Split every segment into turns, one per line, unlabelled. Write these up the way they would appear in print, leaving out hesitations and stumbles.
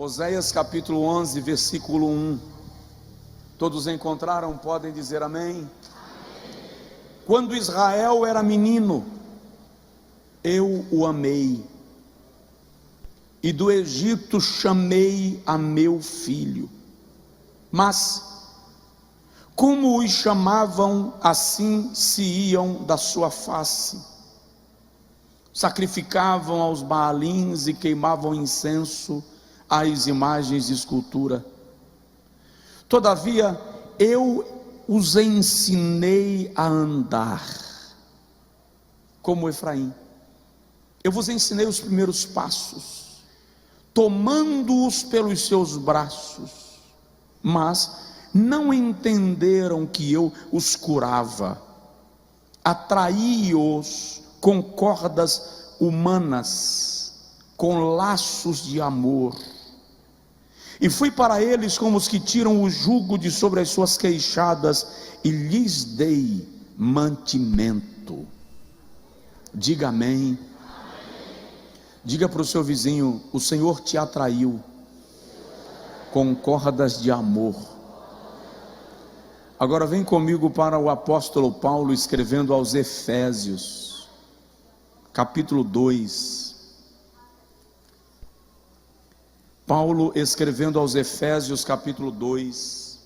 Oséias capítulo 11, versículo 1. Todos encontraram? Podem dizer amém? Amém. Quando Israel era menino, eu o amei, e do Egito chamei a meu filho. Mas, como os chamavam, assim se iam da sua face. Sacrificavam aos Baalins e queimavam incenso às imagens de escultura. Todavia, eu os ensinei a andar como Efraim. Eu vos ensinei os primeiros passos, tomando-os pelos seus braços, mas não entenderam que eu os curava. Atraí-os com cordas humanas, com laços de amor, e fui para eles como os que tiram o jugo de sobre as suas queixadas, e lhes dei mantimento. Diga amém. Diga para o seu vizinho: o Senhor te atraiu com cordas de amor. Agora vem comigo para o apóstolo Paulo escrevendo aos Efésios, capítulo 2. Paulo escrevendo aos Efésios, capítulo 2.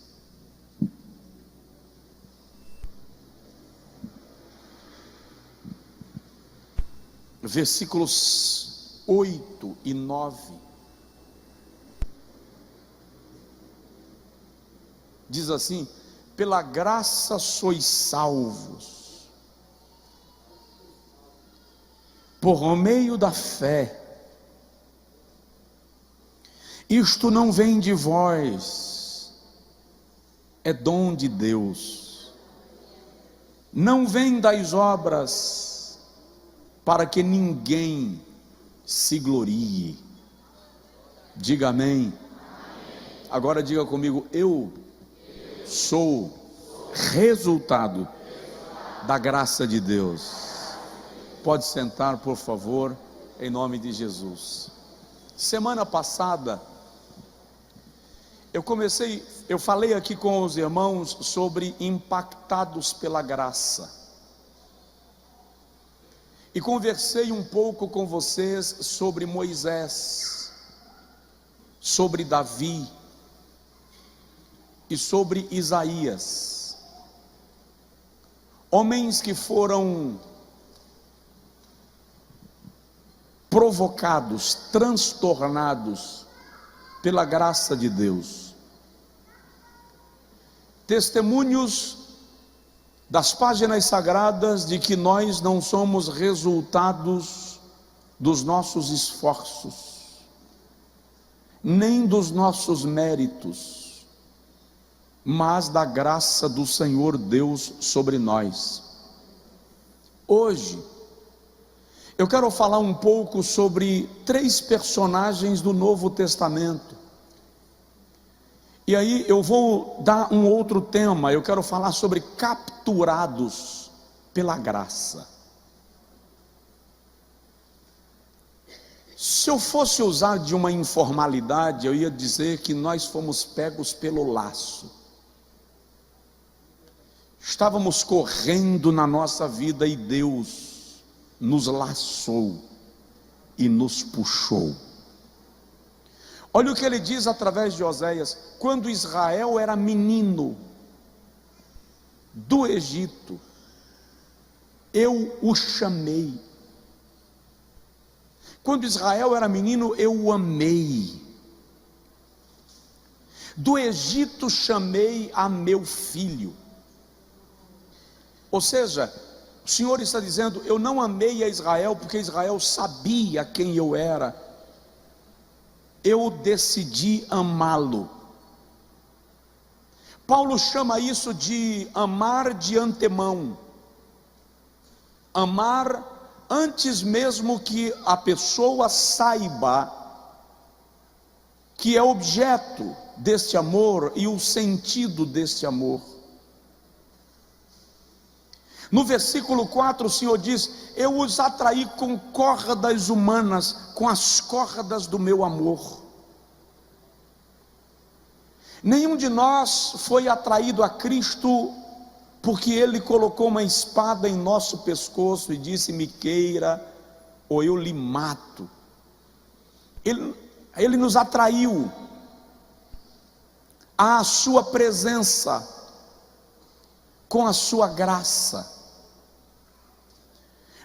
Versículos 8 e 9. Diz assim: pela graça sois salvos, por meio da fé. Isto não vem de vós, é dom de Deus. Não vem das obras, para que ninguém se glorie. Diga amém. Agora diga comigo: eu sou resultado da graça de Deus. Pode sentar, por favor, em nome de Jesus. Semana passada eu falei aqui com os irmãos sobre impactados pela graça, e conversei um pouco com vocês sobre Moisés, sobre Davi e sobre Isaías, homens que foram provocados, transtornados pela graça de Deus. Testemunhos das páginas sagradas de que nós não somos resultados dos nossos esforços, nem dos nossos méritos, mas da graça do Senhor Deus sobre nós. Hoje eu quero falar um pouco sobre 3 personagens do Novo Testamento. E aí eu vou dar um outro tema. Eu quero falar sobre capturados pela graça. Se eu fosse usar de uma informalidade, eu ia dizer que nós fomos pegos pelo laço. Estávamos correndo na nossa vida e Deus nos laçou e nos puxou. Olha o que ele diz através de Oséias: quando Israel era menino do Egito, eu o chamei. Quando Israel era menino, eu o amei. Do Egito chamei a meu filho. Ou seja, o Senhor está dizendo: eu não amei a Israel porque Israel sabia quem eu era. Eu decidi amá-lo. Paulo chama isso de amar de antemão. Amar antes mesmo que a pessoa saiba que é objeto deste amor e o sentido deste amor. No versículo 4 o Senhor diz: eu os atraí com cordas humanas, com as cordas do meu amor. Nenhum de nós foi atraído a Cristo porque Ele colocou uma espada em nosso pescoço e disse: me queira ou eu lhe mato. Ele nos atraiu à sua presença com a sua graça.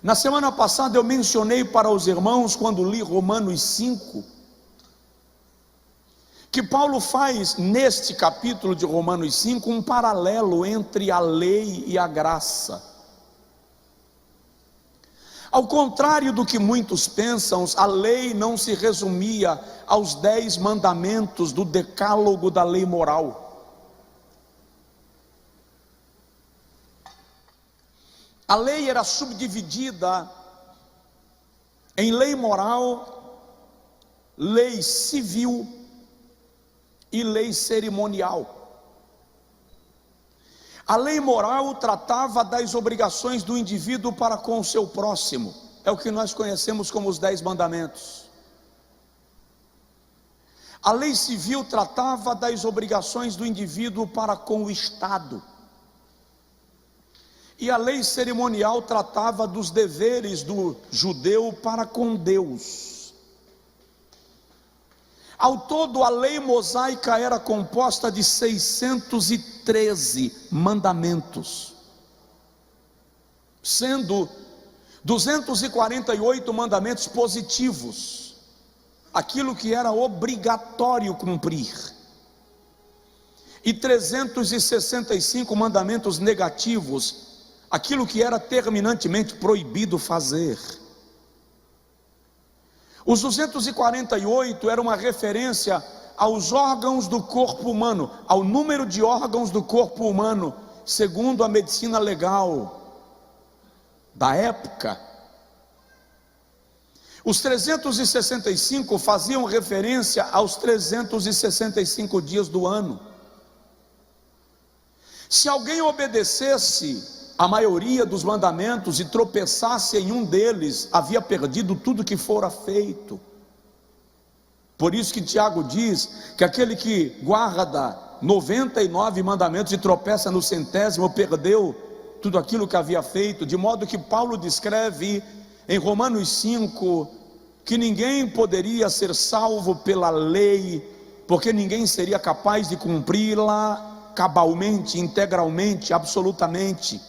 Na semana passada eu mencionei para os irmãos, quando li Romanos 5, que Paulo faz neste capítulo de Romanos 5 um paralelo entre a lei e a graça. Ao contrário do que muitos pensam, a lei não se resumia aos 10 mandamentos do decálogo da lei moral. A lei era subdividida em lei moral, lei civil e lei cerimonial. A lei moral tratava das obrigações do indivíduo para com o seu próximo. É o que nós conhecemos como os 10 mandamentos. A lei civil tratava das obrigações do indivíduo para com o Estado. E a lei cerimonial tratava dos deveres do judeu para com Deus. Ao todo, a lei mosaica era composta de 613 mandamentos, sendo 248 mandamentos positivos, aquilo que era obrigatório cumprir, e 365 mandamentos negativos, aquilo que era terminantemente proibido fazer. Os 248 era uma referência aos órgãos do corpo humano, ao número de órgãos do corpo humano, segundo a medicina legal da época. Os 365 faziam referência aos 365 dias do ano. Se alguém obedecesse a maioria dos mandamentos e tropeçasse em um deles, havia perdido tudo que fora feito. Por isso que Tiago diz que aquele que guarda 99 mandamentos e tropeça no 100º, perdeu tudo aquilo que havia feito. De modo que Paulo descreve em Romanos 5, que ninguém poderia ser salvo pela lei, porque ninguém seria capaz de cumpri-la cabalmente, integralmente, absolutamente.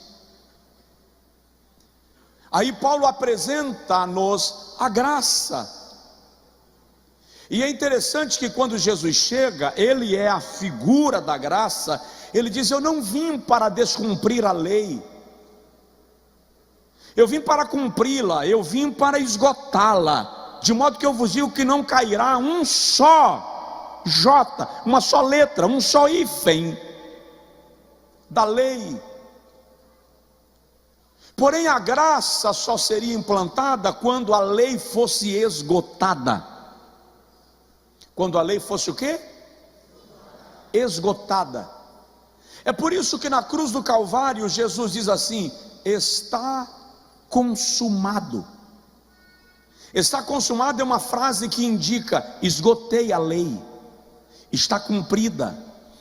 Aí Paulo apresenta-nos a graça. E é interessante que quando Jesus chega, ele é a figura da graça. Ele diz: eu não vim para descumprir a lei, eu vim para cumpri-la, eu vim para esgotá-la, de modo que eu vos digo que não cairá um só J, uma só letra, um só hífen da lei. Porém a graça só seria implantada quando a lei fosse esgotada. Quando a lei fosse o quê? Esgotada. É por isso que na cruz do Calvário Jesus diz assim: está consumado. Está consumado é uma frase que indica: esgotei a lei, está cumprida,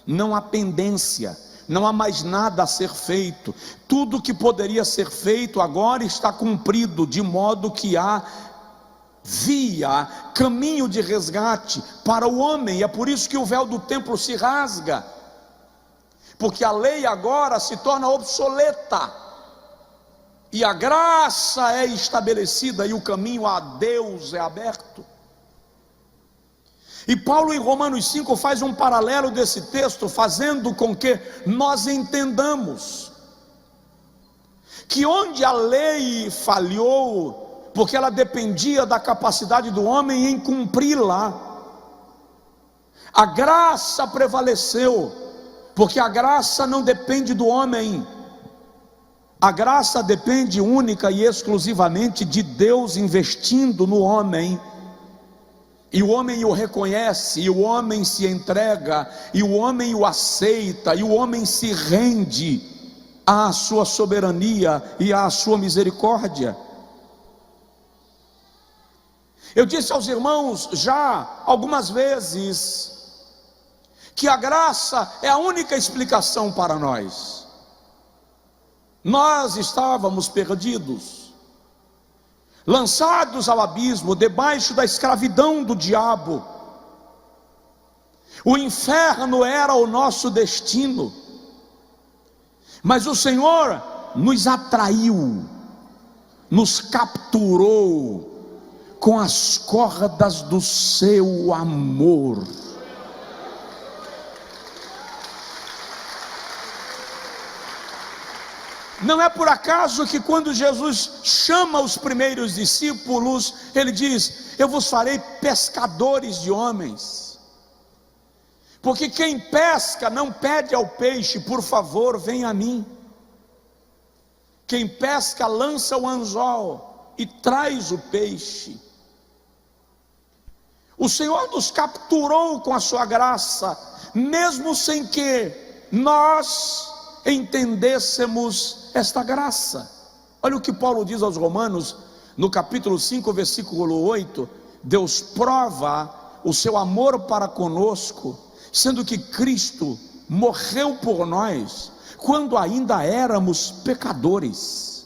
não há pendência, não há mais nada a ser feito. Tudo que poderia ser feito agora está cumprido, de modo que há via, caminho de resgate para o homem. E é por isso que o véu do templo se rasga, porque a lei agora se torna obsoleta e a graça é estabelecida e o caminho a Deus é aberto. E Paulo em Romanos 5 faz um paralelo desse texto, fazendo com que nós entendamos que onde a lei falhou, porque ela dependia da capacidade do homem em cumpri-la, a graça prevaleceu, porque a graça não depende do homem, a graça depende única e exclusivamente de Deus investindo no homem. E o homem o reconhece, e o homem se entrega, e o homem o aceita, e o homem se rende à sua soberania e à sua misericórdia. Eu disse aos irmãos já algumas vezes que a graça é a única explicação para nós. Nós estávamos perdidos, lançados ao abismo, debaixo da escravidão do diabo. O inferno era o nosso destino, mas o Senhor nos atraiu, nos capturou com as cordas do seu amor. Não é por acaso que quando Jesus chama os primeiros discípulos, ele diz: eu vos farei pescadores de homens. Porque quem pesca não pede ao peixe, por favor, vem a mim. Quem pesca lança o anzol e traz o peixe. O Senhor nos capturou com a sua graça, mesmo sem que nós entendêssemos esta graça. Olha o que Paulo diz aos Romanos, no capítulo 5, versículo 8: Deus prova o seu amor para conosco, sendo que Cristo morreu por nós, quando ainda éramos pecadores.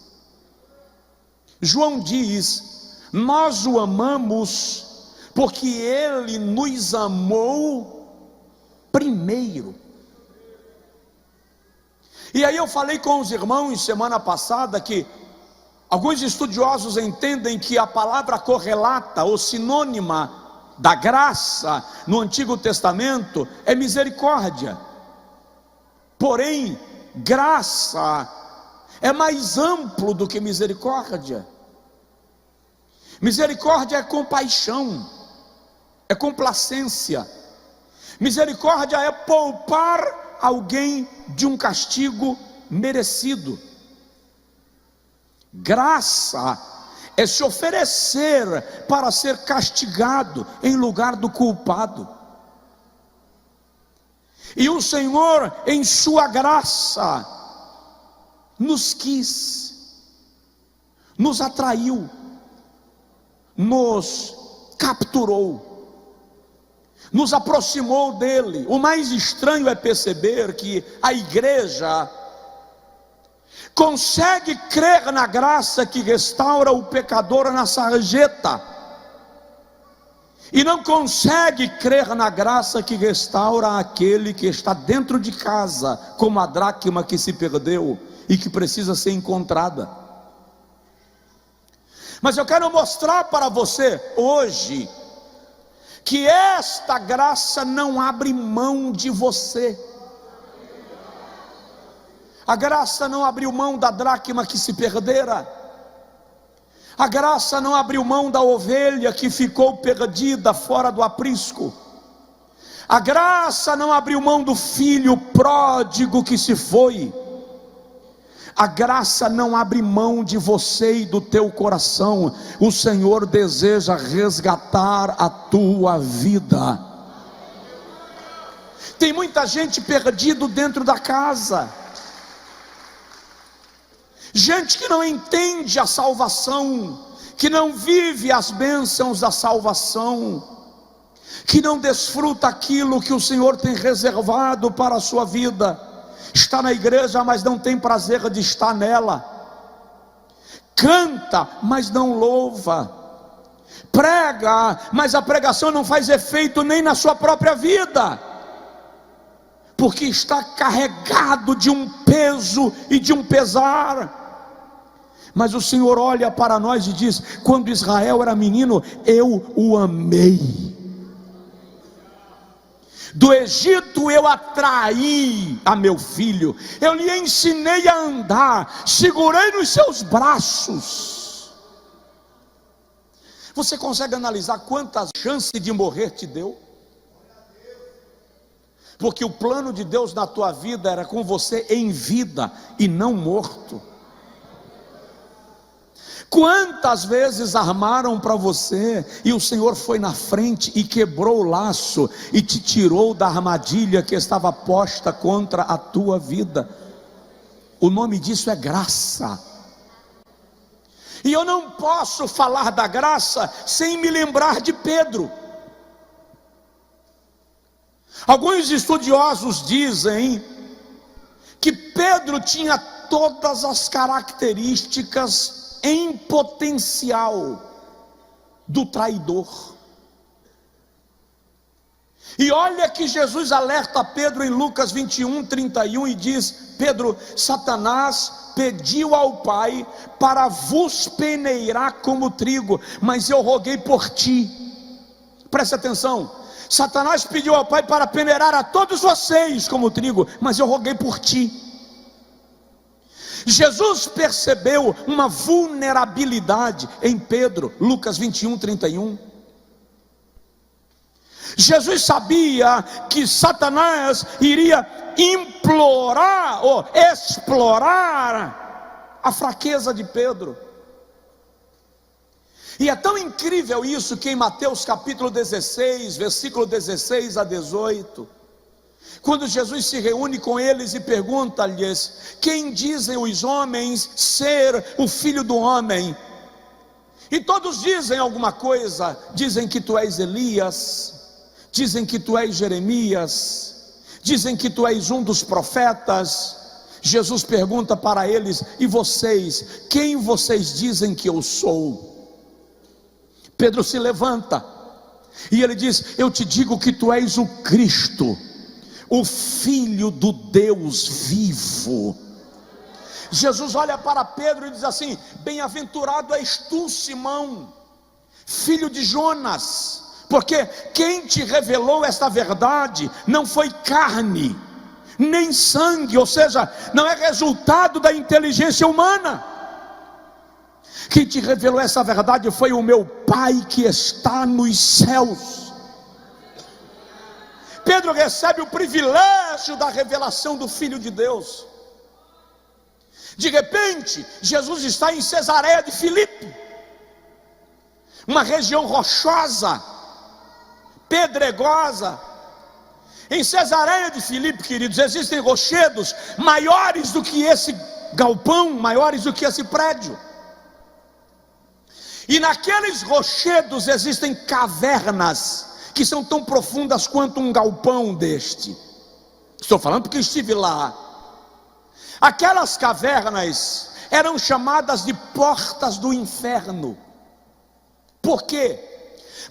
João diz: nós o amamos, porque Ele nos amou primeiro. E aí eu falei com os irmãos semana passada que alguns estudiosos entendem que a palavra correlata ou sinônima da graça no Antigo Testamento é misericórdia. Porém, graça é mais amplo do que misericórdia. Misericórdia é compaixão, é complacência. Misericórdia é poupar alguém de um castigo merecido. Graça é se oferecer para ser castigado em lugar do culpado. E o Senhor, em sua graça, nos quis, nos atraiu, nos capturou, nos aproximou dele. O mais estranho é perceber que a igreja consegue crer na graça que restaura o pecador na sarjeta, e não consegue crer na graça que restaura aquele que está dentro de casa, como a dracma que se perdeu e que precisa ser encontrada. Mas eu quero mostrar para você hoje que esta graça não abre mão de você. A graça não abriu mão da dracma que se perdera. A graça não abriu mão da ovelha que ficou perdida fora do aprisco. A graça não abriu mão do filho pródigo que se foi. A graça não abre mão de você e do teu coração. O Senhor deseja resgatar a tua vida. Tem muita gente perdida dentro da casa, gente que não entende a salvação, que não vive as bênçãos da salvação, que não desfruta aquilo que o Senhor tem reservado para a sua vida. Está na igreja, mas não tem prazer de estar nela. Canta, mas não louva. Prega, mas a pregação não faz efeito nem na sua própria vida, porque está carregado de um peso e de um pesar. Mas o Senhor olha para nós e diz: quando Israel era menino, eu o amei. Do Egito eu atraí a meu filho, eu lhe ensinei a andar, segurei nos seus braços. Você consegue analisar quantas chances de morrer te deu? Porque o plano de Deus na tua vida era com você em vida e não morto. Quantas vezes armaram para você e o Senhor foi na frente e quebrou o laço e te tirou da armadilha que estava posta contra a tua vida. O nome disso é graça. E eu não posso falar da graça sem me lembrar de Pedro. Alguns estudiosos dizem que Pedro tinha todas as características em potencial do traidor. E olha que Jesus alerta Pedro em Lucas 21:31 e diz: Pedro, Satanás pediu ao Pai para vos peneirar como trigo, mas eu roguei por ti. Preste atenção, Satanás pediu ao Pai para peneirar a todos vocês como trigo, mas eu roguei por ti. Jesus percebeu uma vulnerabilidade em Pedro, Lucas 21:31. Jesus sabia que Satanás iria implorar ou explorar a fraqueza de Pedro. E é tão incrível isso que em Mateus capítulo 16, versículo 16 a 18, quando Jesus se reúne com eles e pergunta-lhes: quem dizem os homens ser o Filho do Homem? E todos dizem alguma coisa, dizem que tu és Elias, dizem que tu és Jeremias, dizem que tu és um dos profetas. Jesus pergunta para eles: e vocês, quem vocês dizem que eu sou? Pedro se levanta e ele diz: eu te digo que tu és o Cristo, o Filho do Deus vivo. Jesus olha para Pedro e diz assim: bem-aventurado és tu, Simão, filho de Jonas, porque quem te revelou esta verdade não foi carne, nem sangue, ou seja, não é resultado da inteligência humana. Quem te revelou essa verdade foi o meu Pai que está nos céus. Pedro recebe o privilégio da revelação do Filho de Deus. De repente, Jesus está em Cesareia de Filipe, uma região rochosa, pedregosa. Em Cesareia de Filipe, queridos, existem rochedos maiores do que esse galpão, maiores do que esse prédio. E naqueles rochedos existem cavernas que são tão profundas quanto um galpão deste. Estou falando porque estive lá. Aquelas cavernas eram chamadas de portas do inferno. Por quê?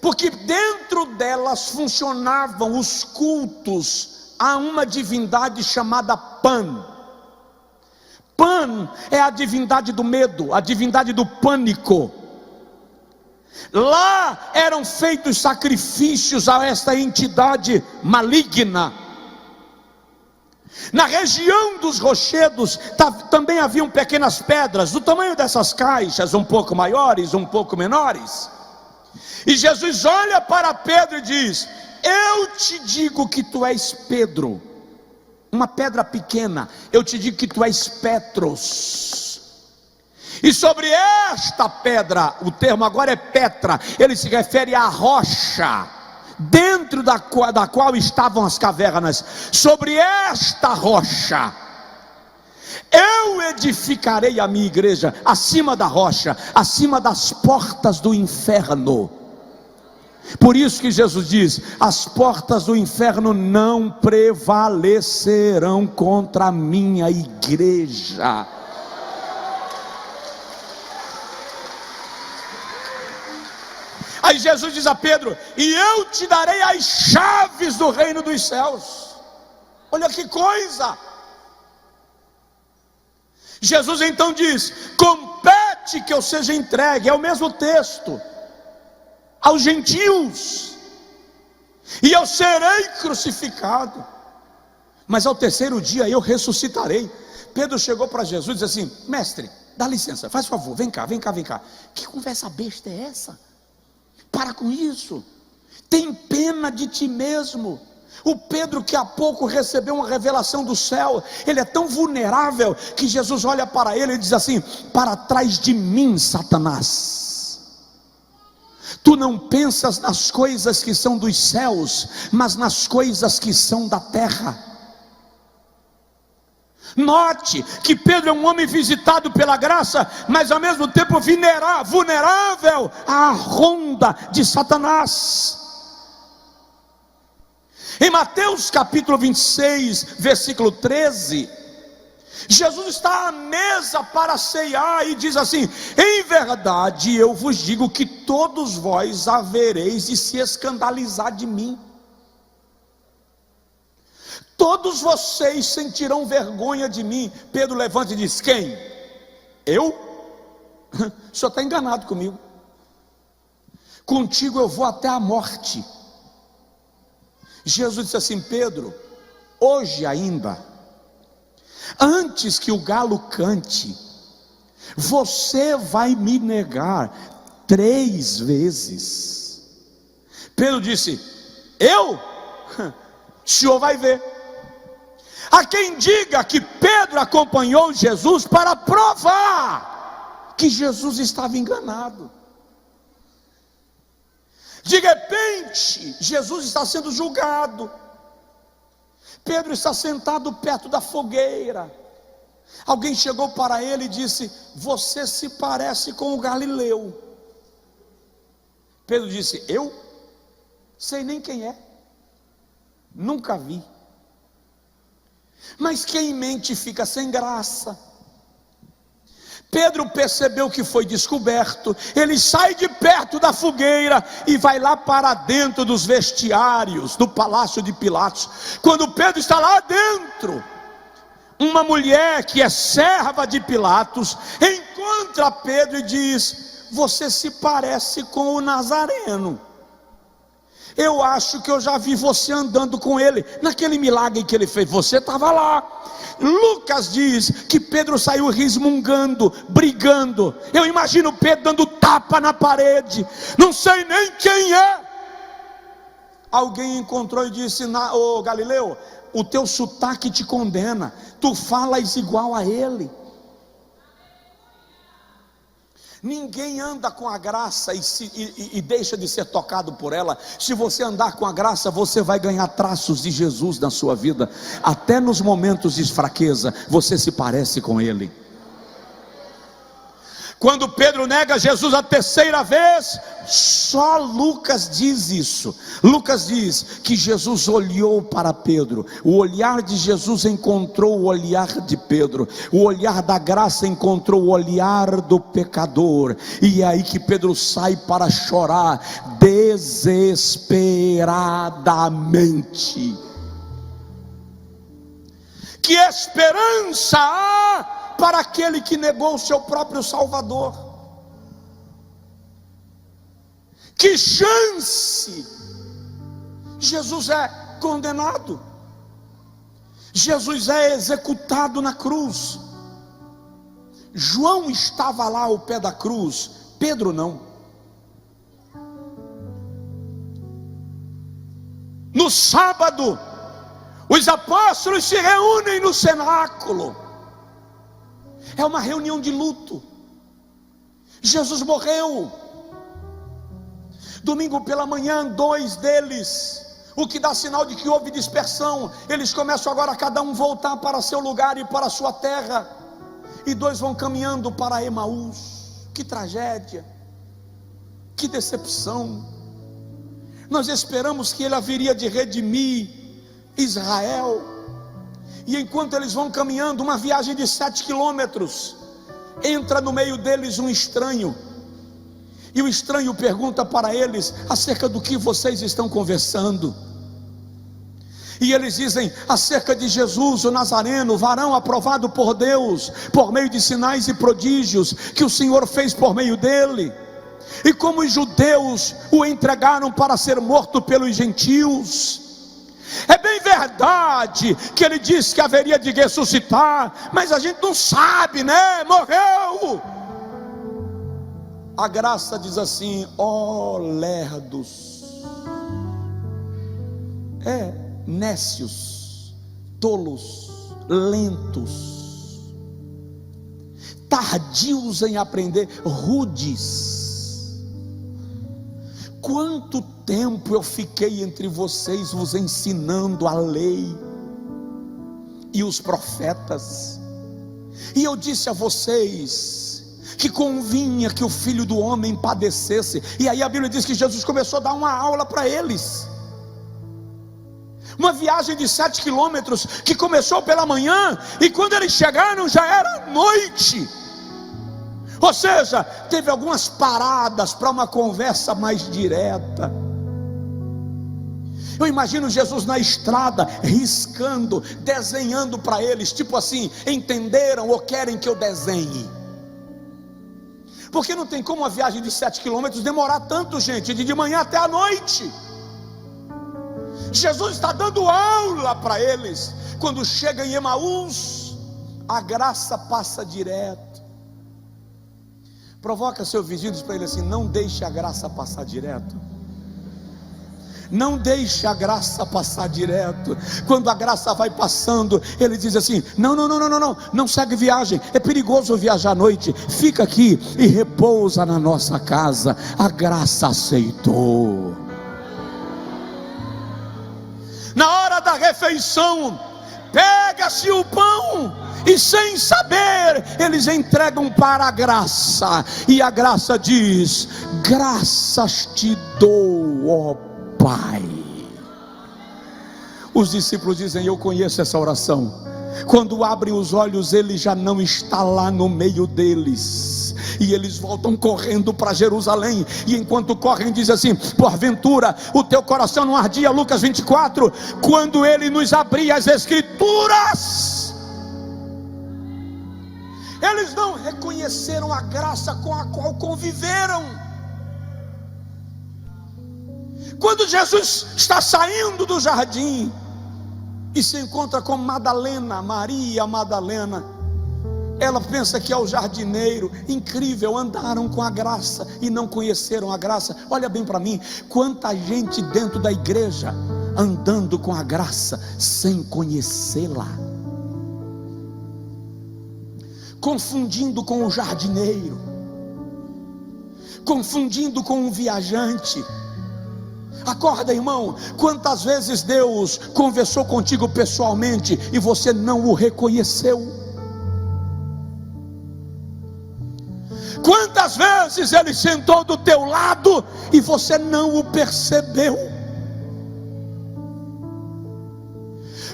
Porque dentro delas funcionavam os cultos a uma divindade chamada Pan. Pan é a divindade do medo, a divindade do pânico. Lá eram feitos sacrifícios a esta entidade maligna. Na região dos rochedos também haviam pequenas pedras, do tamanho dessas caixas, um pouco maiores, um pouco menores. E Jesus olha para Pedro e diz: eu te digo que tu és Pedro, uma pedra pequena, eu te digo que tu és Petros. E sobre esta pedra, o termo agora é Petra, ele se refere à rocha, dentro da qual estavam as cavernas. Sobre esta rocha eu edificarei a minha igreja, acima da rocha, acima das portas do inferno. Por isso que Jesus diz: as portas do inferno não prevalecerão contra a minha igreja. Aí Jesus diz a Pedro: e eu te darei as chaves do reino dos céus. Olha que coisa! Jesus então diz: compete que eu seja entregue, é o mesmo texto, aos gentios, e eu serei crucificado, mas ao terceiro dia eu ressuscitarei. Pedro chegou para Jesus e disse assim: mestre, dá licença, faz favor, vem cá. Que conversa besta é essa? Para com isso, tem pena de ti mesmo. O Pedro que há pouco recebeu uma revelação do céu, ele é tão vulnerável que Jesus olha para ele e diz assim: para trás de mim, Satanás, tu não pensas nas coisas que são dos céus, mas nas coisas que são da terra. Note que Pedro é um homem visitado pela graça, mas ao mesmo tempo vulnerável à ronda de Satanás. Em Mateus capítulo 26, versículo 13, Jesus está à mesa para ceiar e diz assim: em verdade eu vos digo que todos vós havereis de se escandalizar de mim. Todos vocês sentirão vergonha de mim. Pedro levanta e diz: quem? Eu? O senhor está enganado comigo. Contigo eu vou até a morte. Jesus disse assim: Pedro, hoje ainda, antes que o galo cante, você vai me negar 3 vezes. Pedro disse: eu? O senhor vai ver. Há quem diga que Pedro acompanhou Jesus para provar que Jesus estava enganado. De repente, Jesus está sendo julgado. Pedro está sentado perto da fogueira. Alguém chegou para ele e disse: você se parece com o Galileu. Pedro disse: eu? Sei nem quem é, nunca vi. Mas quem mente fica sem graça. Pedro percebeu que foi descoberto. Ele sai de perto da fogueira e vai lá para dentro dos vestiários do palácio de Pilatos. Quando Pedro está lá dentro, uma mulher que é serva de Pilatos encontra Pedro e diz: você se parece com o Nazareno. Eu acho que eu já vi você andando com ele naquele milagre que ele fez. Você estava lá. Lucas diz que Pedro saiu resmungando, brigando. Eu imagino Pedro dando tapa na parede. Não sei nem quem é. Alguém encontrou e disse: ô Galileu, o teu sotaque te condena. Tu falas igual a ele. Ninguém anda com a graça e deixa de ser tocado por ela. Se você andar com a graça, você vai ganhar traços de Jesus na sua vida. Até nos momentos de fraqueza, você se parece com ele. Quando Pedro nega Jesus a 3ª vez, só Lucas diz isso. Lucas diz que Jesus olhou para Pedro. O olhar de Jesus encontrou o olhar de Pedro. O olhar da graça encontrou o olhar do pecador. E é aí que Pedro sai para chorar desesperadamente. Que esperança há para aquele que negou o seu próprio Salvador? Que chance! Jesus é condenado, Jesus é executado na cruz. João estava lá ao pé da cruz, Pedro não. No sábado, os apóstolos se reúnem no cenáculo. É uma reunião de luto. Jesus morreu. Domingo pela manhã, 2 deles, o que dá sinal de que houve dispersão. Eles começam agora cada um voltar para seu lugar e para a sua terra. E 2 vão caminhando para Emaús. Que tragédia, que decepção. Nós esperamos que ele haveria de redimir Israel. E enquanto eles vão caminhando, uma viagem de 7 quilômetros, entra no meio deles um estranho. E o estranho pergunta para eles acerca do que vocês estão conversando. E eles dizem acerca de Jesus, o Nazareno, varão aprovado por Deus, por meio de sinais e prodígios que o Senhor fez por meio dele. E como os judeus o entregaram para ser morto pelos gentios. É bem verdade que ele disse que haveria de ressuscitar, mas a gente não sabe, né? Morreu. A graça diz assim: ó lerdos, nécios, tolos, lentos, tardios em aprender, rudes. Quanto tempo eu fiquei entre vocês vos ensinando a lei e os profetas, e eu disse a vocês que convinha que o Filho do Homem padecesse. E aí a Bíblia diz que Jesus começou a dar uma aula para eles, Uma viagem de 7 quilômetros que começou pela manhã, e quando eles chegaram já era noite. Ou seja, teve algumas paradas para uma conversa mais direta. Eu imagino Jesus na estrada, riscando, desenhando para eles, tipo assim: entenderam ou querem que eu desenhe? Porque não tem como uma viagem de 7 quilômetros demorar tanto, gente, de manhã até a noite. Jesus está dando aula para eles. Quando chega em Emaús, a graça passa direto. Provoca seu vizinho, diz para ele assim: não deixe a graça passar direto. Não deixe a graça passar direto. Quando a graça vai passando, ele diz assim: não segue viagem, é perigoso viajar à noite, fica aqui e repousa na nossa casa. A graça aceitou. Na hora da refeição, pega-se o pão e, sem saber, eles entregam para a graça, e a graça diz: graças te dou, ó Pai. Os discípulos dizem: eu conheço essa oração. Quando abrem os olhos, ele já não está lá no meio deles, e eles voltam correndo para Jerusalém, e enquanto correm diz assim: porventura o teu coração não ardia, Lucas 24, quando ele nos abria as escrituras. Eles não reconheceram a graça com a qual conviveram. Quando Jesus está saindo do jardim e se encontra com Madalena, Maria Madalena, ela pensa que é o jardineiro. Incrível, andaram com a graça e não conheceram a graça. Olha bem para mim, quanta gente dentro da igreja andando com a graça sem conhecê-la, confundindo com o jardineiro, confundindo com um viajante. Acorda, irmão. Quantas vezes Deus conversou contigo pessoalmente e você não o reconheceu? Quantas vezes Ele sentou do teu lado e você não o percebeu?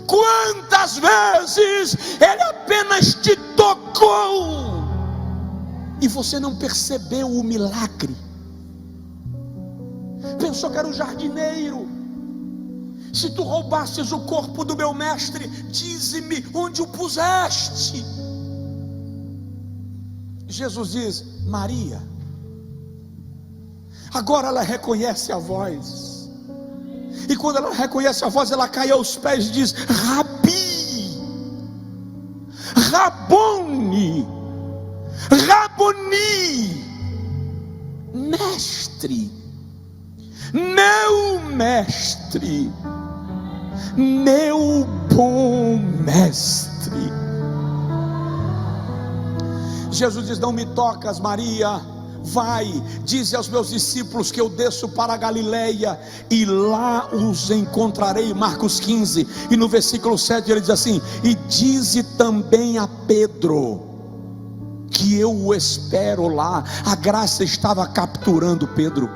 Quantas vezes Ele apenas te tocou e você não percebeu o milagre? Pensou que era o jardineiro. Se tu roubasses o corpo do meu mestre, dize-me onde o puseste. Jesus diz: Maria. Agora ela reconhece a voz, e quando ela reconhece a voz, ela cai aos pés e diz: Rabi, Rabone, Raboni, mestre, meu mestre, meu bom mestre. Jesus diz: não me tocas, Maria. Vai, dize aos meus discípulos que eu desço para a Galileia e lá os encontrarei. Marcos 15, e no versículo 7 ele diz assim: e dize também a Pedro que eu o espero lá. A graça estava capturando Pedro.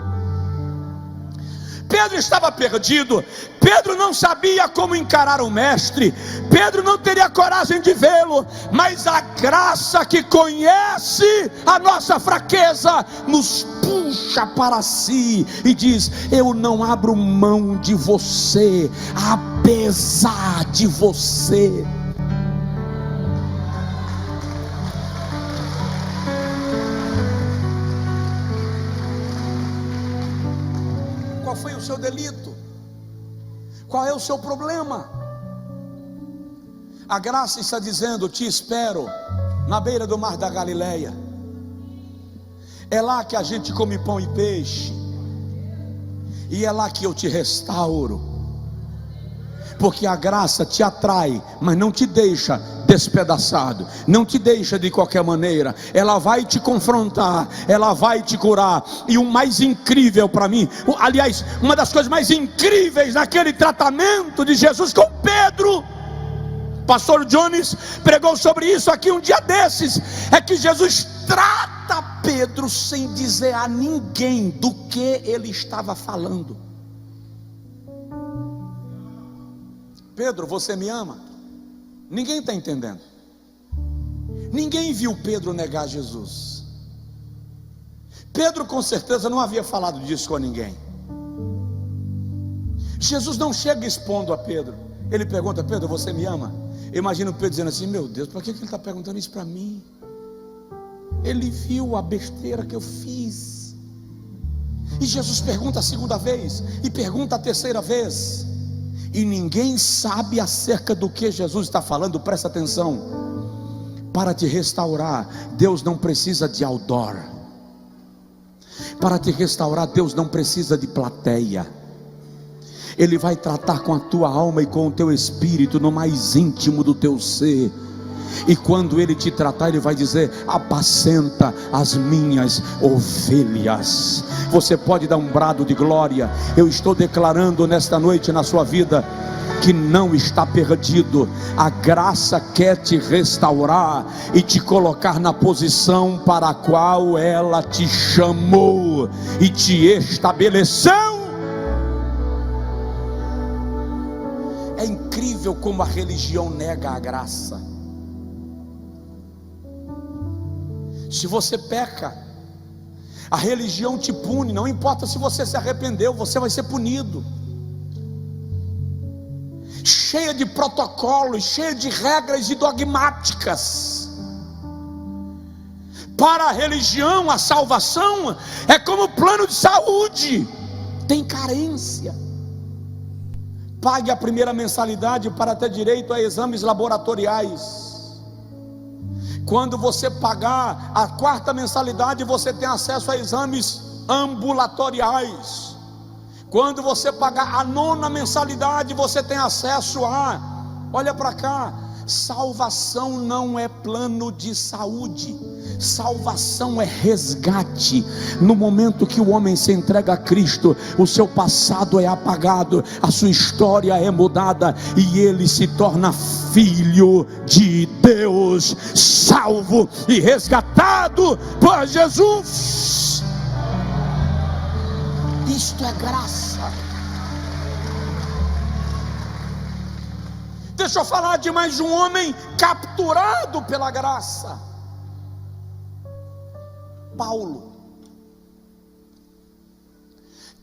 Pedro estava perdido. Pedro não sabia como encarar o mestre. Pedro não teria coragem de vê-lo. Mas a graça que conhece a nossa fraqueza nos puxa para si e diz: eu não abro mão de você, apesar de você. Qual foi o seu delito? Qual é o seu problema? A graça está dizendo: te espero na beira do mar da Galileia. É lá que a gente come pão e peixe, e é lá que eu te restauro. Porque a graça te atrai, mas não te deixa despedaçado, não te deixa de qualquer maneira. Ela vai te confrontar, ela vai te curar. E o mais incrível para mim, aliás, uma das coisas mais incríveis naquele tratamento de Jesus com Pedro, pastor Jones pregou sobre isso aqui um dia desses, é que Jesus trata Pedro sem dizer a ninguém do que ele estava falando. Pedro, você me ama? Ninguém está entendendo. Ninguém viu Pedro negar Jesus. Pedro com certeza não havia falado disso com ninguém. Jesus não chega expondo a Pedro. Ele pergunta: Pedro, você me ama? Imagina o Pedro dizendo assim: meu Deus, para que ele está perguntando isso para mim? Ele viu a besteira que eu fiz. E Jesus pergunta a segunda vez, e pergunta a terceira vez, e ninguém sabe acerca do que Jesus está falando. Presta atenção. Para te restaurar, Deus não precisa de outdoor. Para te restaurar, Deus não precisa de plateia. Ele vai tratar com a tua alma e com o teu espírito no mais íntimo do teu ser. E quando Ele te tratar, Ele vai dizer: apacenta as minhas ovelhas. Você pode dar um brado de glória. Eu estou declarando nesta noite na sua vida que não está perdido. A graça quer te restaurar e te colocar na posição para a qual ela te chamou e te estabeleceu. É incrível como a religião nega a graça. Se você peca, a religião te pune. Não importa se você se arrependeu, você vai ser punido. Cheia de protocolos, cheia de regras e dogmáticas. Para a religião, a salvação é como plano de saúde. Tem carência. Pague a primeira mensalidade para ter direito a exames laboratoriais. Quando você pagar a quarta mensalidade, você tem acesso a exames ambulatoriais. Quando você pagar a nona mensalidade, você tem acesso a... Olha para cá. Salvação não é plano de saúde. Salvação é resgate. No momento que o homem se entrega a Cristo, o seu passado é apagado, a sua história é mudada e ele se torna filho de Deus, salvo e resgatado por Jesus. Isto é graça. Deixa eu falar de mais um homem capturado pela graça. Paulo.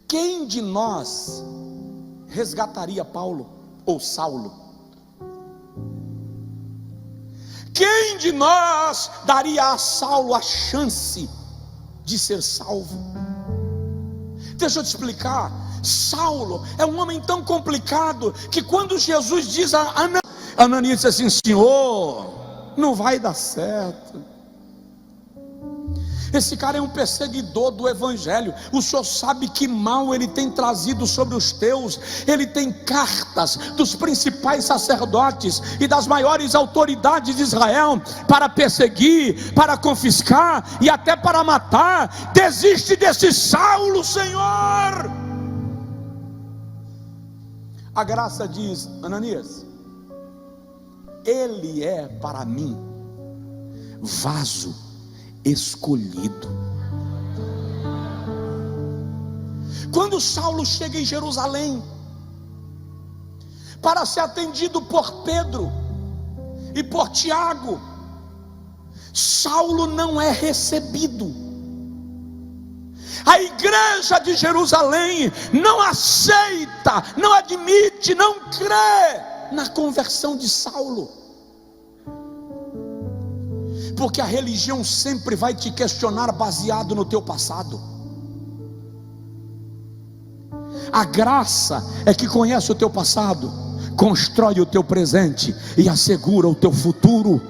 Quem de nós resgataria Paulo ou Saulo? Quem de nós daria a Saulo a chance de ser salvo? Deixa eu te explicar. Saulo é um homem tão complicado que quando Jesus diz a Ananias, disse assim: Senhor, não vai dar certo. Esse cara é um perseguidor do evangelho. O Senhor sabe que mal ele tem trazido sobre os teus. Ele tem cartas dos principais sacerdotes e das maiores autoridades de Israel para perseguir, para confiscar e até para matar. Desiste desse Saulo, Senhor. A graça diz: Ananias, ele é para mim vaso escolhido. Quando Saulo chega em Jerusalém para ser atendido por Pedro e por Tiago, Saulo não é recebido. A igreja de Jerusalém não aceita, não admite, não crê na conversão de Saulo. Porque a religião sempre vai te questionar baseado no teu passado. A graça é que conhece o teu passado, constrói o teu presente e assegura o teu futuro.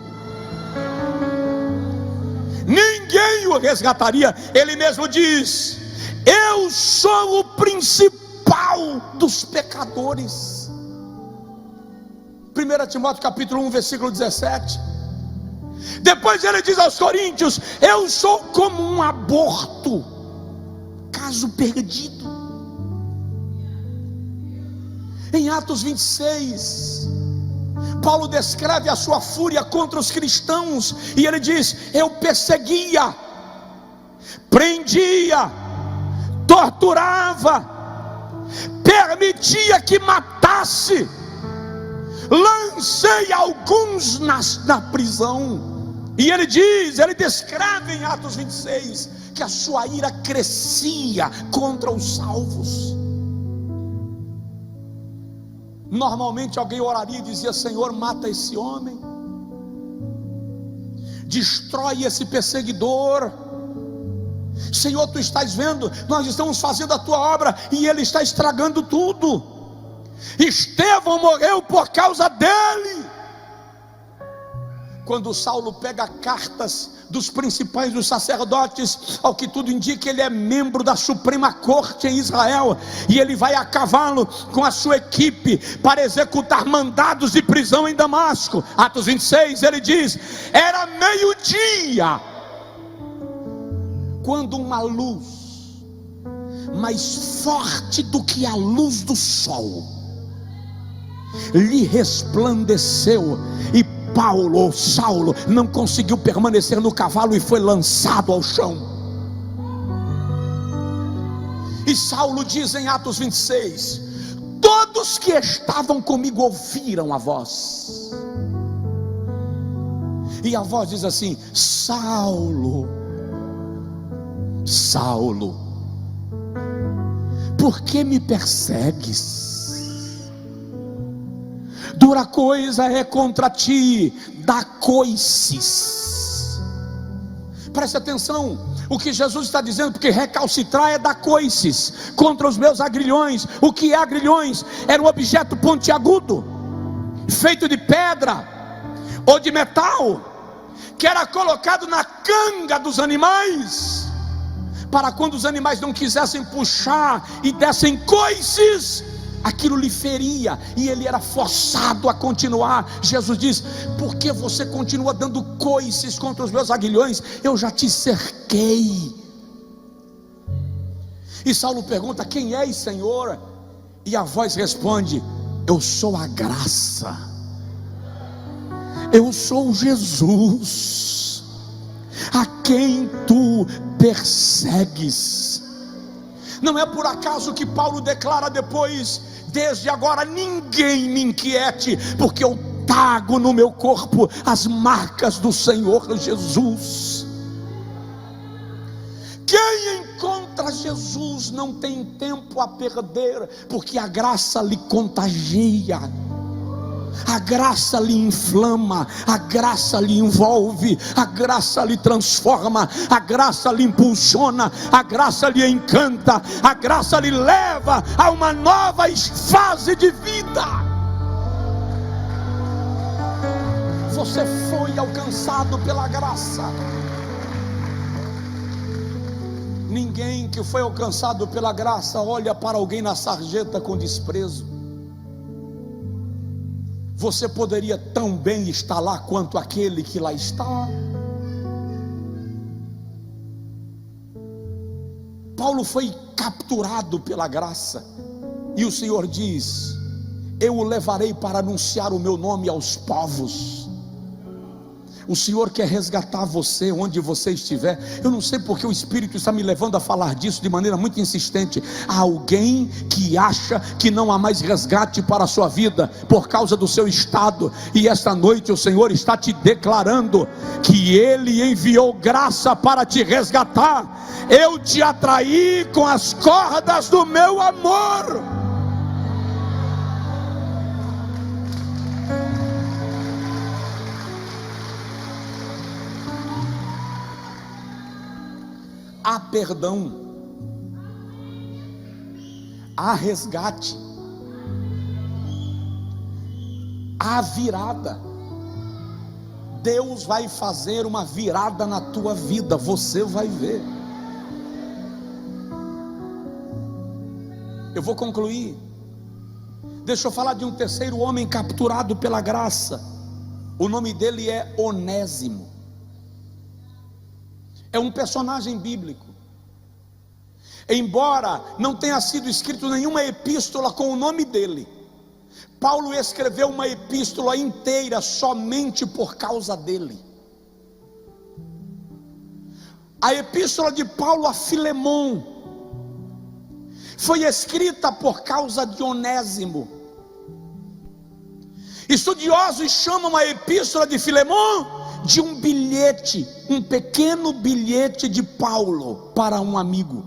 Ninguém o resgataria. Ele mesmo diz: eu sou o principal dos pecadores. 1 Timóteo capítulo 1 versículo 17. Depois ele diz aos coríntios: eu sou como um aborto, caso perdido. Em Atos 26, Paulo descreve a sua fúria contra os cristãos e ele diz: eu perseguia, prendia, torturava, permitia que matasse, lancei alguns na prisão. E ele descreve em Atos 26, que a sua ira crescia contra os salvos. Normalmente alguém oraria e dizia: Senhor, mata esse homem, destrói esse perseguidor. Senhor, tu estás vendo, nós estamos fazendo a tua obra e ele está estragando tudo. Estevão morreu por causa dele. Quando Saulo pega cartas dos principais dos sacerdotes, ao que tudo indica, ele é membro da Suprema Corte em Israel, e ele vai a cavalo com a sua equipe para executar mandados de prisão em Damasco. Atos 26, ele diz: era meio-dia, quando uma luz mais forte do que a luz do sol lhe resplandeceu, e Saulo não conseguiu permanecer no cavalo e foi lançado ao chão. E Saulo diz em Atos 26: todos que estavam comigo ouviram a voz, e a voz diz assim: Saulo, Saulo, por que me persegues? Dura coisa é contra ti dar coices. Preste atenção o que Jesus está dizendo, porque recalcitrar é dar coices contra os meus agrilhões. O que é agrilhões? Era um objeto pontiagudo, feito de pedra ou de metal, que era colocado na canga dos animais, para quando os animais não quisessem puxar e dessem coices, aquilo lhe feria e ele era forçado a continuar. Jesus diz: por que você continua dando coices contra os meus aguilhões? Eu já te cerquei. E Saulo pergunta: quem és, Senhor? E a voz responde: eu sou a graça, eu sou Jesus, a quem tu persegues. Não é por acaso que Paulo declara depois: desde agora ninguém me inquiete, porque eu trago no meu corpo as marcas do Senhor Jesus. Quem encontra Jesus não tem tempo a perder, porque a graça lhe contagia, a graça lhe inflama, a graça lhe envolve, a graça lhe transforma, a graça lhe impulsiona, a graça lhe encanta, a graça lhe leva a uma nova fase de vida. Você foi alcançado pela graça. Ninguém que foi alcançado pela graça olha para alguém na sarjeta com desprezo. Você poderia tão bem estar lá quanto aquele que lá está. Paulo foi capturado pela graça, e o Senhor diz: eu o levarei para anunciar o meu nome aos povos. O Senhor quer resgatar você onde você estiver. Eu não sei porque o Espírito está me levando a falar disso de maneira muito insistente. Há alguém que acha que não há mais resgate para a sua vida por causa do seu estado, e esta noite o Senhor está te declarando que Ele enviou graça para te resgatar. Eu te atraí com as cordas do meu amor. Há perdão, há resgate, há virada. Deus vai fazer uma virada na tua vida, você vai ver. Eu vou concluir. Deixa eu falar de um terceiro homem capturado pela graça. O nome dele é Onésimo. É um personagem bíblico. Embora não tenha sido escrito nenhuma epístola com o nome dele, Paulo escreveu uma epístola inteira somente por causa dele. A epístola de Paulo a Filemon foi escrita por causa de Onésimo. Estudiosos chamam a epístola de Filemon de um bilhete, um pequeno bilhete de Paulo para um amigo.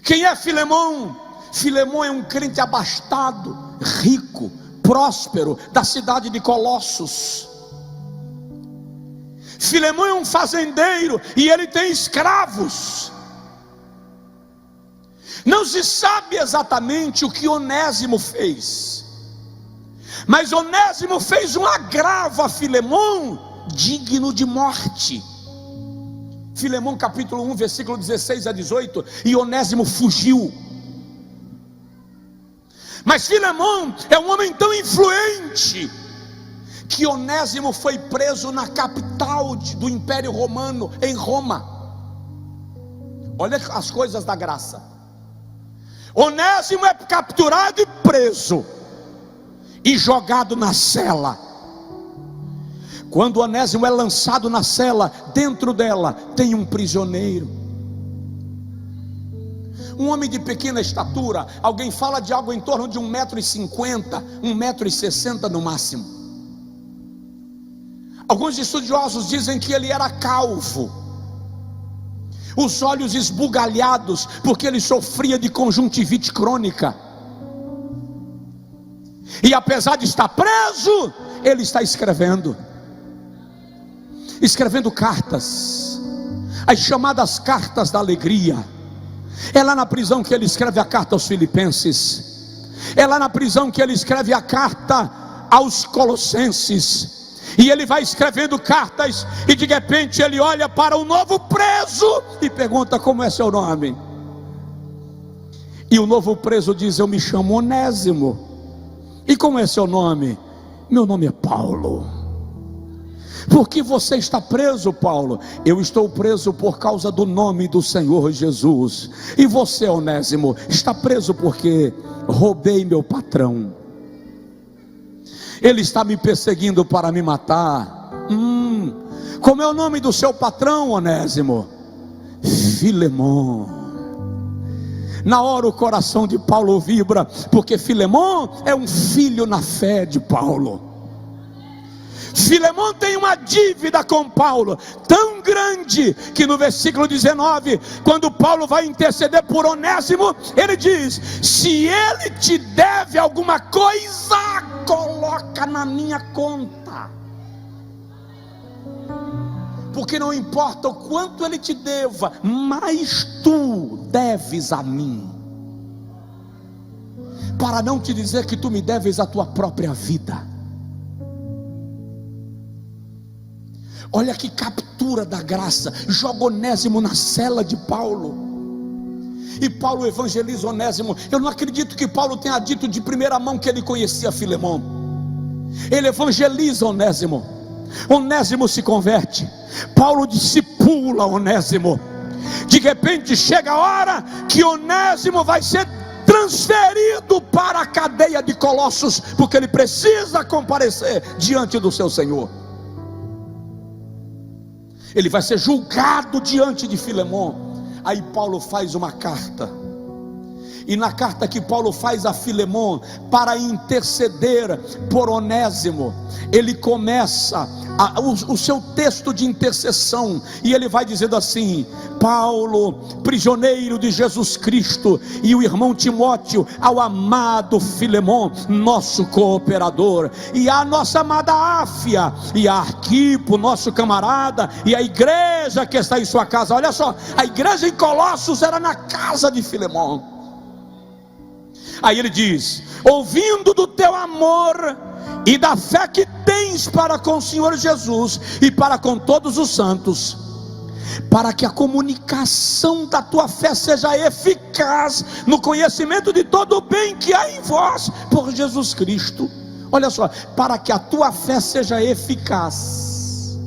Quem é Filemon? Filemon é um crente abastado, rico, próspero, da cidade de Colossos. Filemon é um fazendeiro e ele tem escravos. Não se sabe exatamente o que Onésimo fez, mas Onésimo fez um agravo a Filemon digno de morte. Filemon capítulo 1, versículo 16 a 18. E Onésimo fugiu. Mas Filemon é um homem tão influente que Onésimo foi preso na capital do Império Romano, em Roma. Olha as coisas da graça. Onésimo é capturado e preso e jogado na cela. Quando Onésimo é lançado na cela, dentro dela tem um prisioneiro, um homem de pequena estatura. Alguém fala de algo em torno de 1,50 m, 1,60 m no máximo. Alguns estudiosos dizem que ele era calvo, os olhos esbugalhados, porque ele sofria de conjuntivite crônica. E apesar de estar preso, ele está escrevendo cartas, as chamadas cartas da alegria. É lá na prisão que ele escreve a carta aos Filipenses, é lá na prisão que ele escreve a carta aos Colossenses. E ele vai escrevendo cartas, e de repente ele olha para o novo preso e pergunta: como é seu nome? E o novo preso diz: eu me chamo Onésimo. E como é seu nome? Meu nome é Paulo. Por que você está preso, Paulo? Eu estou preso por causa do nome do Senhor Jesus. E você, Onésimo, está preso porque roubei meu patrão. Ele está me perseguindo para me matar. Como é o nome do seu patrão, Onésimo? Filemon. Na hora o coração de Paulo vibra, porque Filemon é um filho na fé de Paulo. Filemon tem uma dívida com Paulo tão grande que no versículo 19, quando Paulo vai interceder por Onésimo, ele diz: se ele te deve alguma coisa, coloca na minha conta, porque não importa o quanto ele te deva, mas tu deves a mim, para não te dizer que tu me deves a tua própria vida. Olha que captura da graça. Joga Onésimo na cela de Paulo, e Paulo evangeliza Onésimo. Eu não acredito que Paulo tenha dito de primeira mão que ele conhecia Filemon. Ele evangeliza Onésimo. Onésimo se converte. Paulo discipula Onésimo. De repente chega a hora que Onésimo vai ser transferido para a cadeia de Colossos, porque ele precisa comparecer diante do seu Senhor. Ele vai ser julgado diante de Filemon. Aí Paulo faz uma carta, e na carta que Paulo faz a Filemon para interceder por Onésimo, ele começa o seu texto de intercessão, e ele vai dizendo assim: Paulo, prisioneiro de Jesus Cristo, e o irmão Timóteo, ao amado Filemon, nosso cooperador, e a nossa amada Áfia, e a Arquipo, nosso camarada, e a igreja que está em sua casa. Olha só, a igreja em Colossos era na casa de Filemon. Aí ele diz: ouvindo do teu amor e da fé que tens para com o Senhor Jesus e para com todos os santos, para que a comunicação da tua fé seja eficaz no conhecimento de todo o bem que há em vós por Jesus Cristo. Olha só, para que a tua fé seja eficaz,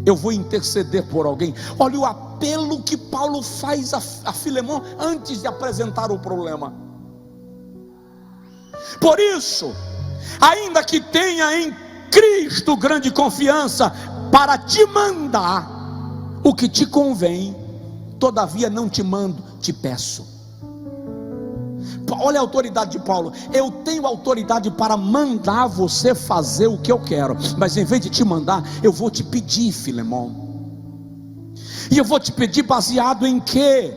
eu vou interceder por alguém. Olha o apelo que Paulo faz a Filemon antes de apresentar o problema. Por isso, ainda que tenha em Cristo grande confiança para te mandar o que te convém, todavia não te mando, te peço. Olha a autoridade de Paulo. Eu tenho autoridade para mandar você fazer o que eu quero, mas em vez de te mandar, eu vou te pedir, Filemon. E eu vou te pedir baseado em quê?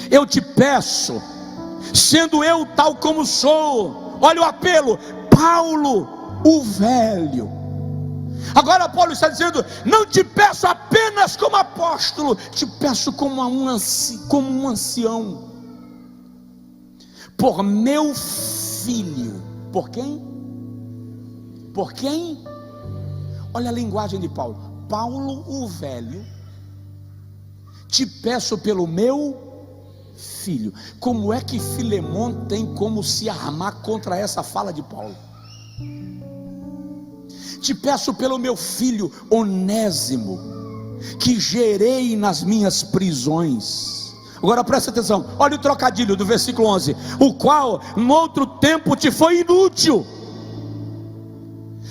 Eu te peço, sendo eu tal como sou. Olha o apelo, Paulo o velho. Agora Paulo está dizendo: não te peço apenas como apóstolo, te peço como um ancião, por meu filho. Por quem? Por quem? Olha a linguagem de Paulo. Paulo o velho, te peço pelo meu filho. Como é que Filemon tem como se armar contra essa fala de Paulo? Te peço pelo meu filho Onésimo, que gerei nas minhas prisões. Agora presta atenção, olha o trocadilho do versículo 11: o qual no outro tempo te foi inútil,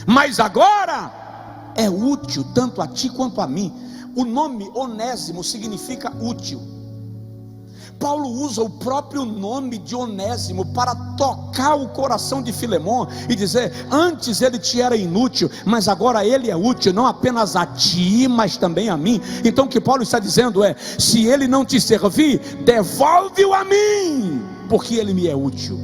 mas agora é útil tanto a ti quanto a mim. O nome Onésimo significa útil. Paulo usa o próprio nome de Onésimo para tocar o coração de Filemon e dizer: antes ele te era inútil, mas agora ele é útil, não apenas a ti, mas também a mim. Então o que Paulo está dizendo é: se ele não te servir, devolve-o a mim, porque ele me é útil.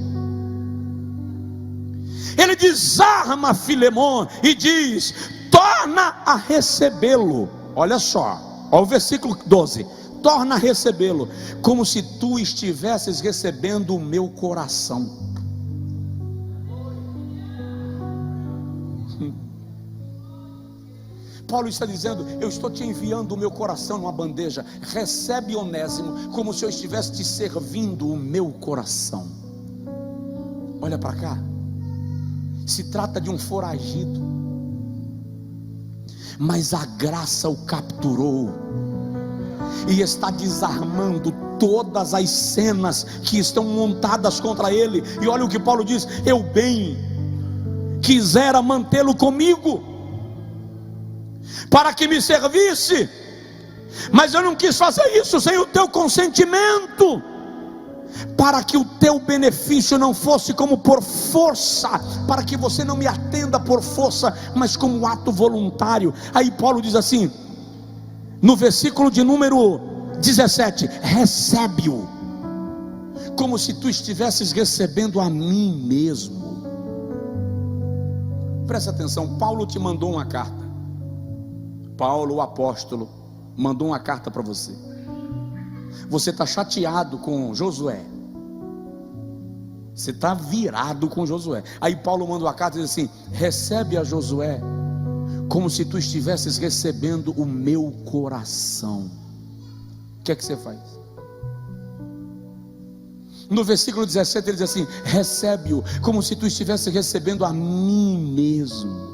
Ele desarma Filemon e diz: torna a recebê-lo. Olha só, olha o versículo 12: torna a recebê-lo, como se tu estivesses recebendo o meu coração. Paulo está dizendo: eu estou te enviando o meu coração numa bandeja. Recebe, Onésimo, como se eu estivesse te servindo o meu coração. Olha para cá, se trata de um foragido, mas a graça o capturou e está desarmando todas as cenas que estão montadas contra ele. E olha o que Paulo diz: eu bem quisera mantê-lo comigo, para que me servisse, mas eu não quis fazer isso sem o teu consentimento, para que o teu benefício não fosse como por força, para que você não me atenda por força, mas como ato voluntário. Aí Paulo diz assim, no versículo de número 17: recebe-o, como se tu estivesses recebendo a mim mesmo. Presta atenção, Paulo te mandou uma carta. Paulo, o apóstolo, mandou uma carta para você. Você está chateado com Josué, você está virado com Josué. Aí Paulo manda uma carta e diz assim: recebe a Josué como se tu estivesses recebendo o meu coração. O que é que você faz? No versículo 17 ele diz assim: recebe-o como se tu estivesse recebendo a mim mesmo.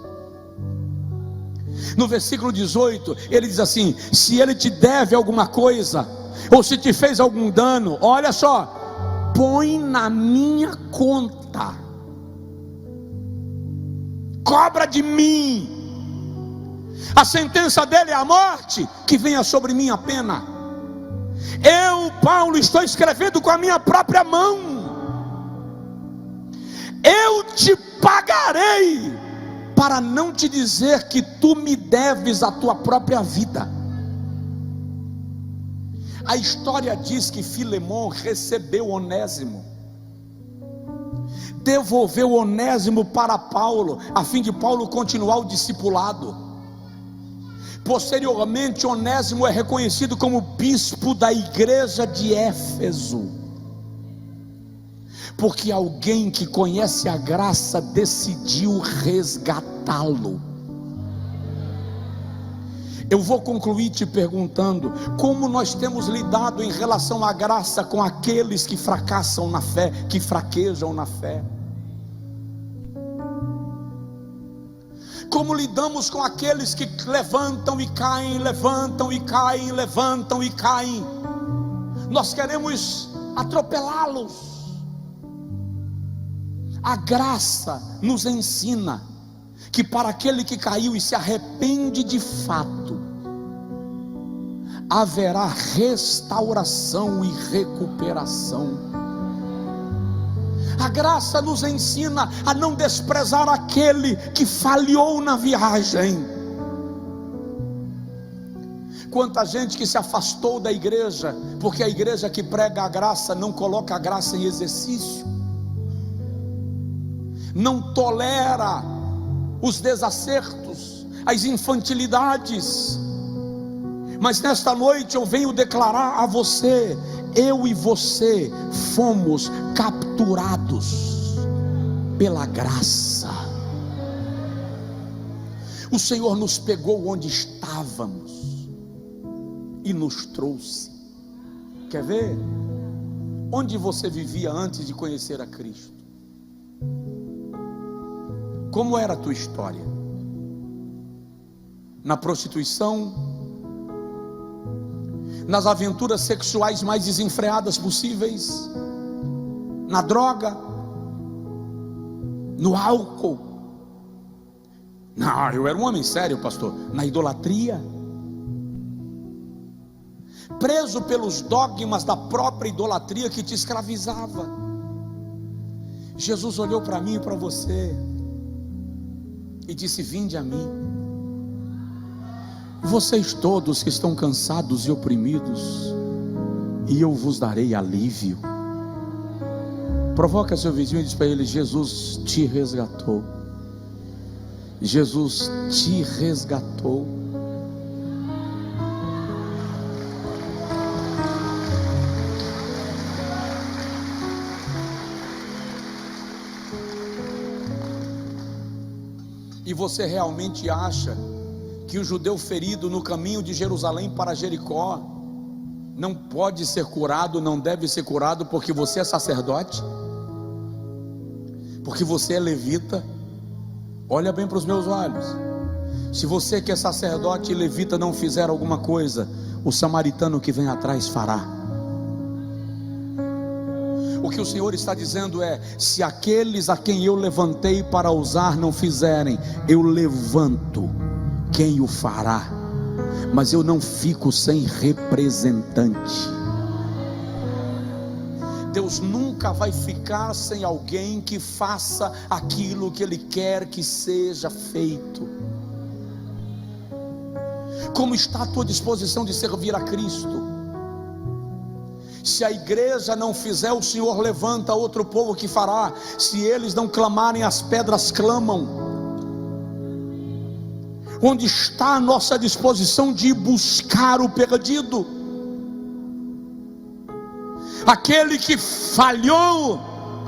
No versículo 18 ele diz assim: se ele te deve alguma coisa, ou se te fez algum dano, olha só, põe na minha conta, cobra de mim. A sentença dele é a morte, que venha sobre mim a pena. Eu, Paulo, estou escrevendo com a minha própria mão. Eu te pagarei, para não te dizer que tu me deves a tua própria vida. A história diz que Filemon recebeu Onésimo, devolveu Onésimo para Paulo, a fim de Paulo continuar o discipulado. Posteriormente, Onésimo é reconhecido como bispo da igreja de Éfeso, porque alguém que conhece a graça decidiu resgatá-lo. Eu vou concluir te perguntando: como nós temos lidado em relação à graça com aqueles que fracassam na fé, que fraquejam na fé? Como lidamos com aqueles que levantam e caem, levantam e caem, levantam e caem? Nós queremos atropelá-los. A graça nos ensina que para aquele que caiu e se arrepende de fato, haverá restauração e recuperação. A graça nos ensina a não desprezar aquele que falhou na viagem. Quanta gente que se afastou da igreja, porque a igreja que prega a graça não coloca a graça em exercício, não tolera os desacertos, as infantilidades. Mas nesta noite eu venho declarar a você: eu e você fomos capturados pela graça. O Senhor nos pegou onde estávamos e nos trouxe. Quer ver? Onde você vivia antes de conhecer a Cristo? Como era a tua história? Na prostituição? Nas aventuras sexuais mais desenfreadas possíveis? Na droga? No álcool? Não, eu era um homem sério, pastor. Na idolatria? Preso pelos dogmas da própria idolatria que te escravizava. Jesus olhou para mim e para você e disse: vinde a mim, vocês todos que estão cansados e oprimidos, e eu vos darei alívio. Provoca seu vizinho e diz para ele: Jesus te resgatou. Jesus te resgatou. E você realmente acha que o judeu ferido no caminho de Jerusalém para Jericó não pode ser curado, não deve ser curado porque você é sacerdote? Porque você é levita? Olha bem para os meus olhos. Se você que é sacerdote e levita não fizer alguma coisa, o samaritano que vem atrás fará. O que o Senhor está dizendo é: se aqueles a quem eu levantei para usar não fizerem, eu levanto quem o fará, mas eu não fico sem representante. Deus nunca vai ficar sem alguém que faça aquilo que Ele quer que seja feito. Como está a tua disposição de servir a Cristo? Se a igreja não fizer, o Senhor levanta outro povo que fará. Se eles não clamarem, as pedras clamam. Onde está a nossa disposição de buscar o perdido? Aquele que falhou,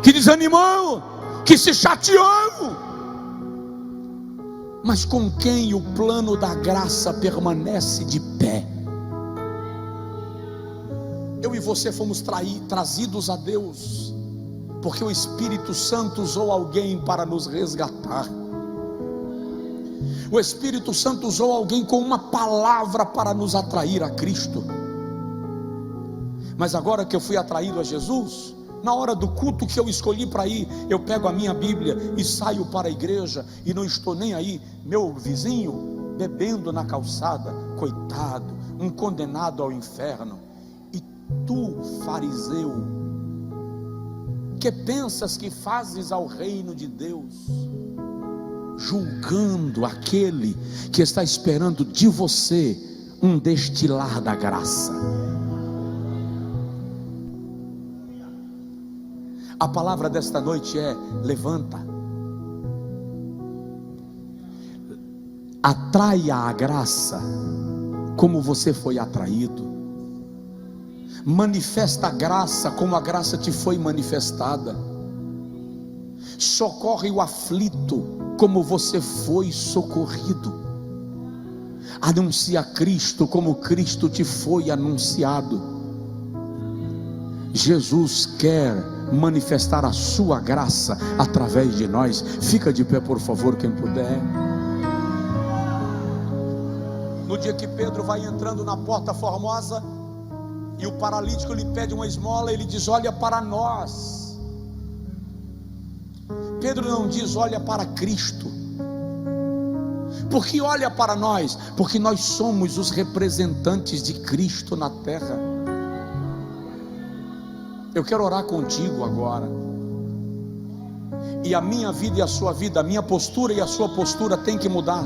que desanimou, que se chateou, mas com quem o plano da graça permanece de pé. Eu e você fomos trazidos a Deus, porque o Espírito Santo usou alguém para nos resgatar. O Espírito Santo usou alguém com uma palavra para nos atrair a Cristo. Mas agora que eu fui atraído a Jesus, na hora do culto que eu escolhi para ir, eu pego a minha Bíblia e saio para a igreja, e não estou nem aí. Meu vizinho bebendo na calçada, coitado, um condenado ao inferno. Tu, fariseu, que pensas que fazes ao reino de Deus, julgando aquele que está esperando de você um destilar da graça. A palavra desta noite é: levanta, atraia a graça como você foi atraído. Manifesta a graça como a graça te foi manifestada. Socorre o aflito como você foi socorrido. Anuncia Cristo como Cristo te foi anunciado. Jesus quer manifestar a sua graça através de nós. Fica de pé, por favor, quem puder. No dia que Pedro vai entrando na porta formosa e o paralítico lhe pede uma esmola, ele diz: olha para nós. Pedro não diz olha para Cristo. Por que olha para nós? Porque nós somos os representantes de Cristo na terra. Eu quero orar contigo agora. E a minha vida e a sua vida, a minha postura e a sua postura tem que mudar.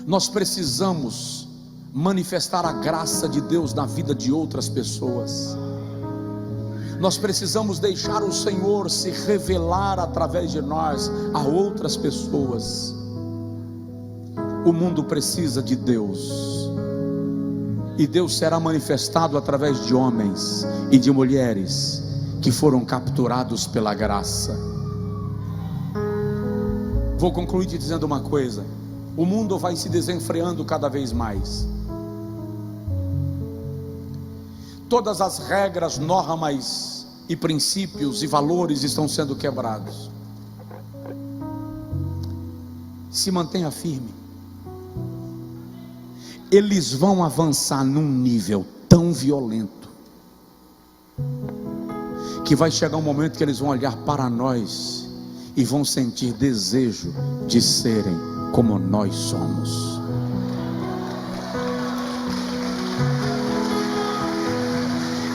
Nós precisamos manifestar a graça de Deus na vida de outras pessoas. Nós precisamos deixar o Senhor se revelar através de nós a outras pessoas. O mundo precisa de Deus, e Deus será manifestado através de homens e de mulheres que foram capturados pela graça. Vou concluir te dizendo uma coisa: o mundo vai se desenfreando cada vez mais. Todas as regras, normas e princípios e valores estão sendo quebrados. Se mantenha firme. Eles vão avançar num nível tão violento que vai chegar um momento que eles vão olhar para nós e vão sentir desejo de serem como nós somos.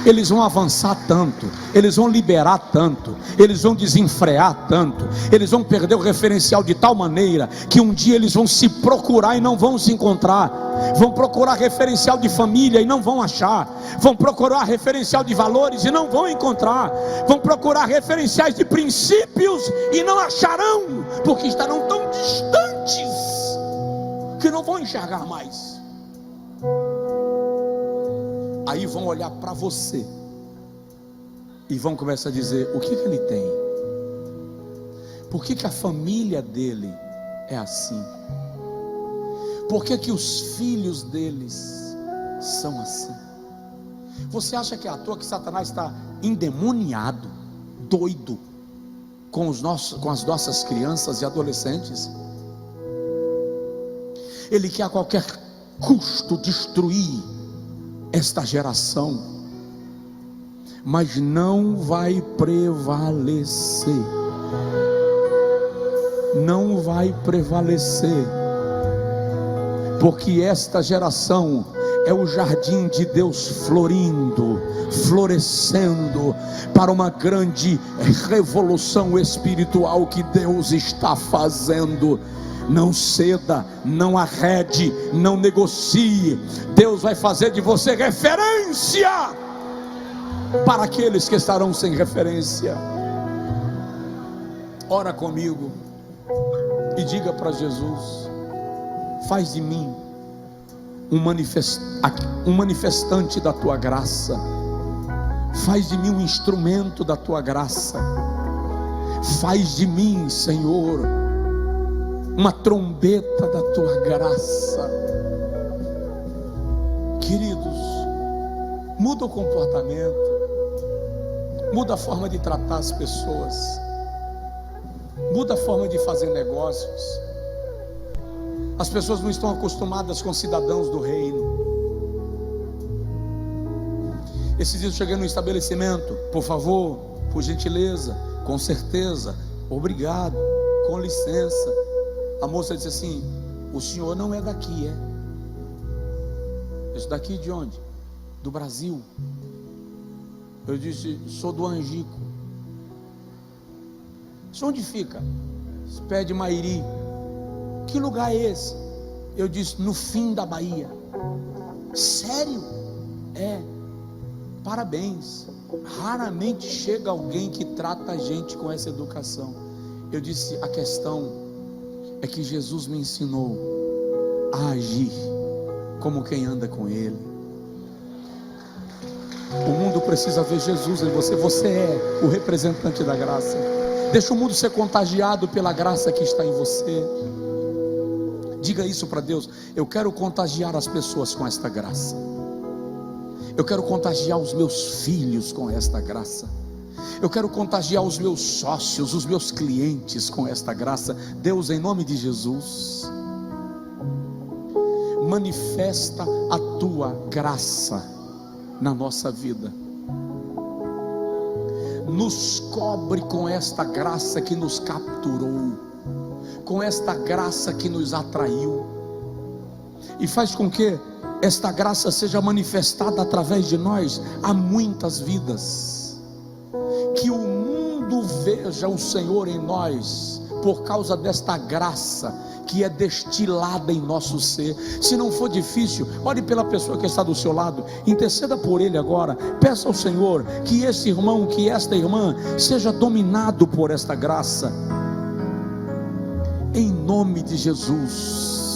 Eles vão avançar tanto, eles vão liberar tanto, eles vão desenfrear tanto, eles vão perder o referencial de tal maneira que um dia eles vão se procurar e não vão se encontrar. Vão procurar referencial de família e não vão achar. Vão procurar referencial de valores e não vão encontrar. Vão procurar referenciais de princípios e não acharão, porque estarão tão distantes que não vão enxergar mais. Aí vão olhar para você e vão começar a dizer: o que ele tem? Por que a família dele é assim? Por que os filhos deles são assim? Você acha que é à toa que Satanás está endemoniado, doido com as nossas crianças e adolescentes? Ele quer a qualquer custo destruir esta geração, mas não vai prevalecer. Não vai prevalecer, porque esta geração é o jardim de Deus florindo, florescendo para uma grande revolução espiritual que Deus está fazendo. Não ceda, não arrede, não negocie. Deus vai fazer de você referência para aqueles que estarão sem referência. Ora comigo e diga para Jesus: faz de mim um manifestante da tua graça. Faz de mim um instrumento da tua graça. Faz de mim, Senhor, uma trombeta da tua graça. Queridos, muda o comportamento, muda a forma de tratar as pessoas, muda a forma de fazer negócios. As pessoas não estão acostumadas com cidadãos do reino. Esses dias eu cheguei no estabelecimento: por favor, por gentileza, com certeza, obrigado, com licença. A moça disse assim: o senhor não é daqui, é? Eu disse: daqui de onde? Do Brasil. Eu disse: sou do Angico. Isso onde fica? Pé de Mairi. Que lugar é esse? Eu disse: no fim da Bahia. Sério? É. Parabéns. Raramente chega alguém que trata a gente com essa educação. Eu disse: a questão é que Jesus me ensinou a agir como quem anda com Ele. O mundo precisa ver Jesus em você. Você é o representante da graça. Deixa o mundo ser contagiado pela graça que está em você. Diga isso para Deus: eu quero contagiar as pessoas com esta graça. Eu quero contagiar os meus filhos com esta graça. Eu quero contagiar os meus sócios, os meus clientes com esta graça. Deus, em nome de Jesus, manifesta a tua graça na nossa vida. Nos cobre com esta graça que nos capturou, com esta graça que nos atraiu, e faz com que esta graça seja manifestada através de nós a muitas vidas. Que o mundo veja o Senhor em nós, por causa desta graça que é destilada em nosso ser. Se não for difícil, ore pela pessoa que está do seu lado, interceda por ele agora, peça ao Senhor que esse irmão, que esta irmã seja dominado por esta graça, em nome de Jesus.